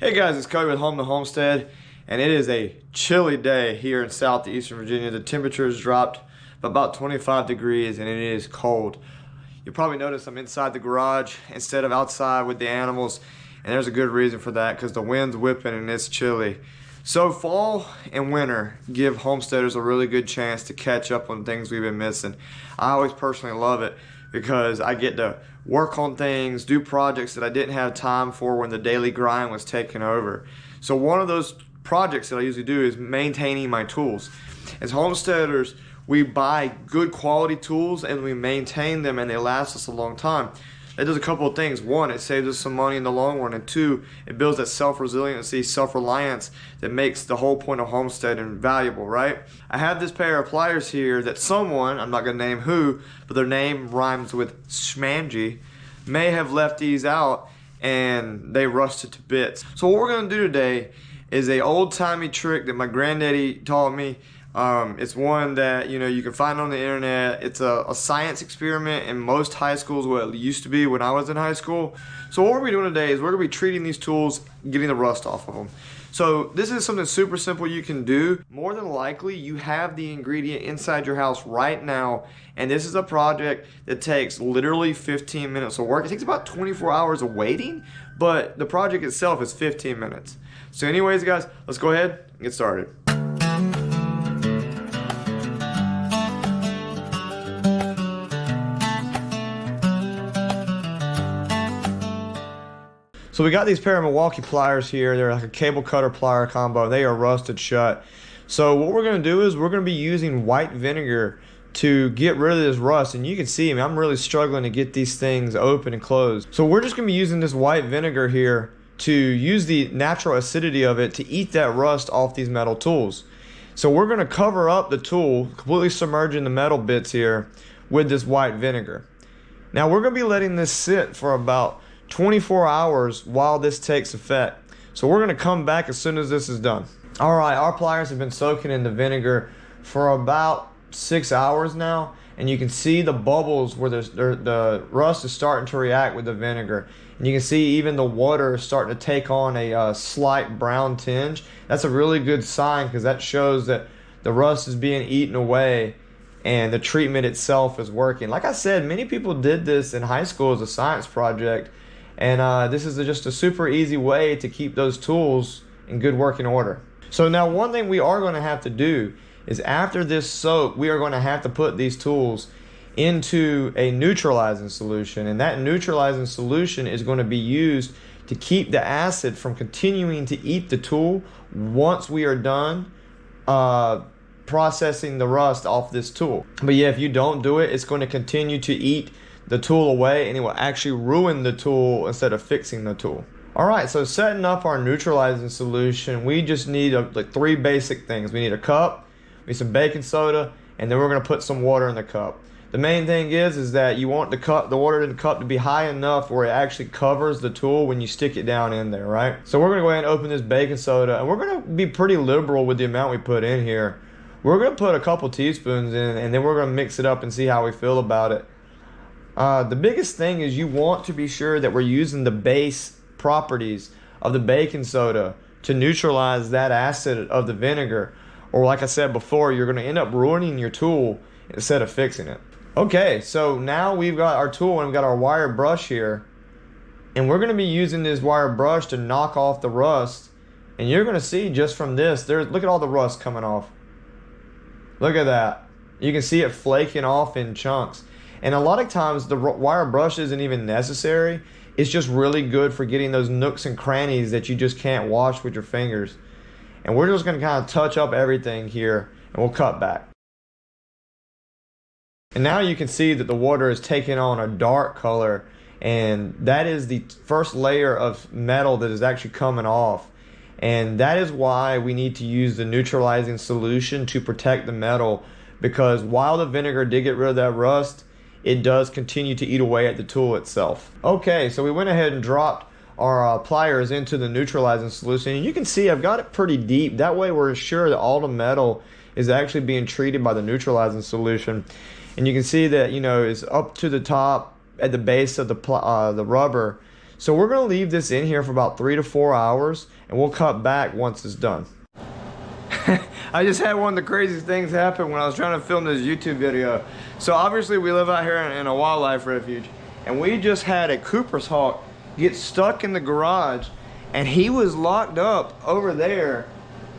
Hey guys, it's Cody with Homestead, and it is a chilly day here in southeastern Virginia. The temperature has dropped about 25 degrees and it is cold. You'll probably notice I'm inside the garage instead of outside with the animals, and there's a good reason for that because the wind's whipping and it's chilly. So fall and winter give homesteaders a really good chance to catch up on things we've been missing. I always personally love it because I get to work on things, do projects that I didn't have time for when the daily grind was taking over. So one of those projects that I usually do is maintaining my tools. As homesteaders, we buy good quality tools and we maintain them and they last us a long time. That does a couple of things. One, it saves us some money in the long run, and two, it builds that self-resiliency, self-reliance that makes the whole point of homesteading valuable, right? I have this pair of pliers here that someone, I'm not going to name who, but their name rhymes with Schmangy, may have left these out and they rusted to bits. So what we're going to do today is a old-timey trick that my granddaddy taught me. It's one that you can find on the internet. It's a science experiment in most high schools, what it used to be when I was in high school. So what we're going to be doing today is we're going to be treating these tools, getting the rust off of them. So this is something super simple you can do. More than likely you have the ingredient inside your house right now, and this is a project that takes literally 15 minutes of work. It takes about 24 hours of waiting, but the project itself is 15 minutes. So anyways guys, let's go ahead and get started. So we got these pair of Milwaukee pliers here. They're like a cable cutter plier combo. They are rusted shut. So what we're going to do is we're going to be using white vinegar to get rid of this rust. And you can see me, I'm really struggling to get these things open and closed. So we're just going to be using this white vinegar here to use the natural acidity of it to eat that rust off these metal tools. So we're going to cover up the tool, completely submerging the metal bits here with this white vinegar. Now we're going to be letting this sit for about 24 hours while this takes effect. So we're going to come back as soon as this is done. Alright, our pliers have been soaking in the vinegar for about 6 hours now, and you can see the bubbles where the rust is starting to react with the vinegar. And you can see even the water is starting to take on a slight brown tinge. That's a really good sign because that shows that the rust is being eaten away and the treatment itself is working. Like I said, many people did this in high school as a science project. And this is just a super easy way to keep those tools in good working order. So now one thing we are going to have to do is after this soak, we are going to have to put these tools into a neutralizing solution. And that neutralizing solution is going to be used to keep the acid from continuing to eat the tool once we are done processing the rust off this tool. But yeah, if you don't do it, it's going to continue to eat the tool away and it will actually ruin the tool instead of fixing the tool. Alright, so setting up our neutralizing solution, we just need like 3 basic things. We need a cup, we need some baking soda, and then we're going to put some water in the cup. The main thing is that you want the water in the cup to be high enough where it actually covers the tool when you stick it down in there, right? So we're going to go ahead and open this baking soda, and we're going to be pretty liberal with the amount we put in here. We're going to put a couple teaspoons in, and then we're going to mix it up and see how we feel about it. The biggest thing is you want to be sure that we're using the base properties of the baking soda to neutralize that acid of the vinegar, or like I said before, you're going to end up ruining your tool instead of fixing it. Okay, so now we've got our tool and we've got our wire brush here, and we're going to be using this wire brush to knock off the rust. And you're going to see just from this, look at all the rust coming off. Look at that. You can see it flaking off in chunks. And a lot of times the wire brush isn't even necessary. It's just really good for getting those nooks and crannies that you just can't wash with your fingers. And we're just going to kind of touch up everything here and we'll cut back. And now you can see that the water is taking on a dark color, and that is the first layer of metal that is actually coming off. And that is why we need to use the neutralizing solution to protect the metal, because while the vinegar did get rid of that rust, it does continue to eat away at the tool itself. Okay, so we went ahead and dropped our pliers into the neutralizing solution, and you can see I've got it pretty deep. That way we're sure that all the metal is actually being treated by the neutralizing solution. And you can see that it's up to the top at the base of the rubber. So we're gonna leave this in here for about 3 to 4 hours, and we'll cut back once it's done. I just had one of the craziest things happen when I was trying to film this YouTube video. So obviously we live out here in a wildlife refuge, and we just had a Cooper's hawk get stuck in the garage, and he was locked up over there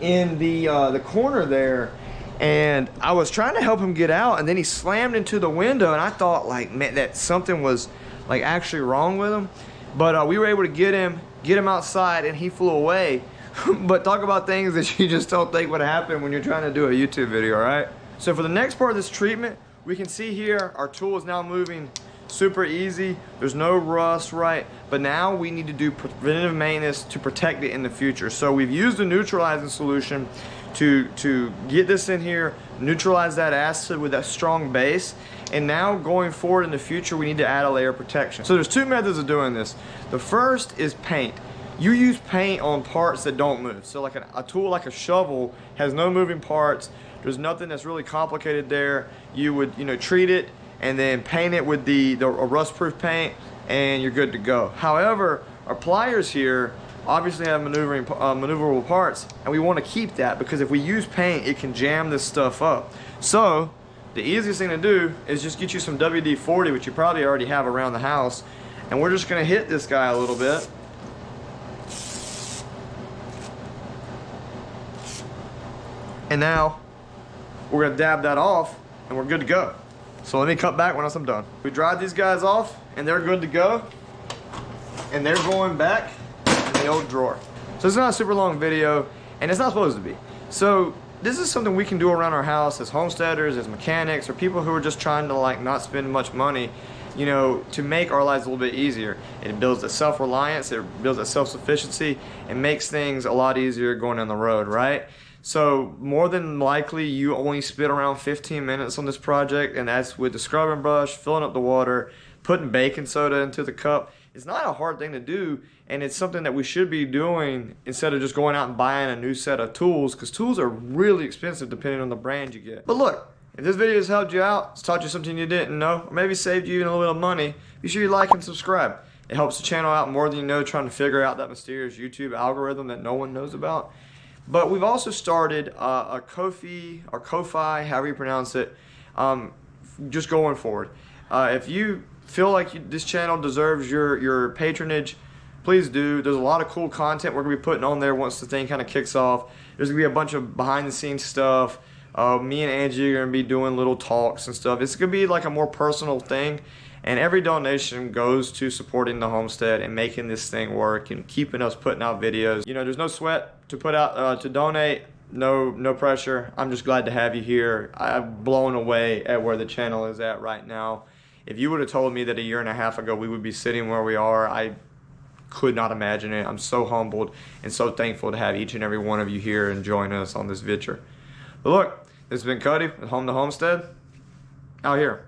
in the corner there, and I was trying to help him get out, and then he slammed into the window, and I thought like, man, that something was like actually wrong with him. But we were able to get him outside, and he flew away. But talk about things that you just don't think would happen when you're trying to do a YouTube video, right? So for the next part of this treatment, we can see here our tool is now moving super easy. There's no rust, right? But now we need to do preventative maintenance to protect it in the future. So we've used a neutralizing solution to get this in here, neutralize that acid with that strong base, and now going forward in the future we need to add a layer of protection. So there's two methods of doing this. The first is paint. You use paint on parts that don't move. So like a tool like a shovel has no moving parts. There's nothing that's really complicated there. You would, you know, treat it and then paint it with a rust-proof paint, and you're good to go. However, our pliers here obviously have maneuverable parts, and we want to keep that because if we use paint, it can jam this stuff up. So the easiest thing to do is just get you some WD-40, which you probably already have around the house, and we're just going to hit this guy a little bit. And now we're gonna dab that off and we're good to go. So let me cut back once I'm done. We dried these guys off and they're good to go. And they're going back in the old drawer. So it's not a super long video, and it's not supposed to be. So this is something we can do around our house as homesteaders, as mechanics, or people who are just trying to like not spend much money, you know, to make our lives a little bit easier. It builds that self-reliance, it builds that self-sufficiency, and makes things a lot easier going down the road, right? So more than likely you only spent around 15 minutes on this project, and that's with the scrubbing brush, filling up the water, putting baking soda into the cup. It's not a hard thing to do, and it's something that we should be doing instead of just going out and buying a new set of tools, because tools are really expensive depending on the brand you get. But look, if this video has helped you out, it's taught you something you didn't know, or maybe saved you even a little bit of money, be sure you like and subscribe. It helps the channel out more than you know, trying to figure out that mysterious YouTube algorithm that no one knows about. But we've also started a Ko-fi, or Ko-fi, however you pronounce it, just going forward. If you feel like this channel deserves your patronage, please do. There's a lot of cool content we're going to be putting on there once the thing kind of kicks off. There's going to be a bunch of behind the scenes stuff. Me and Angie are going to be doing little talks and stuff. It's going to be like a more personal thing. And every donation goes to supporting the homestead and making this thing work and keeping us putting out videos. You know, there's no sweat to put out to donate. No pressure. I'm just glad to have you here. I'm blown away at where the channel is at right now. If you would have told me that a year and a half ago we would be sitting where we are, I could not imagine it. I'm so humbled and so thankful to have each and every one of you here and join us on this venture. But look, this has been Cody with Home to Homestead. Out here.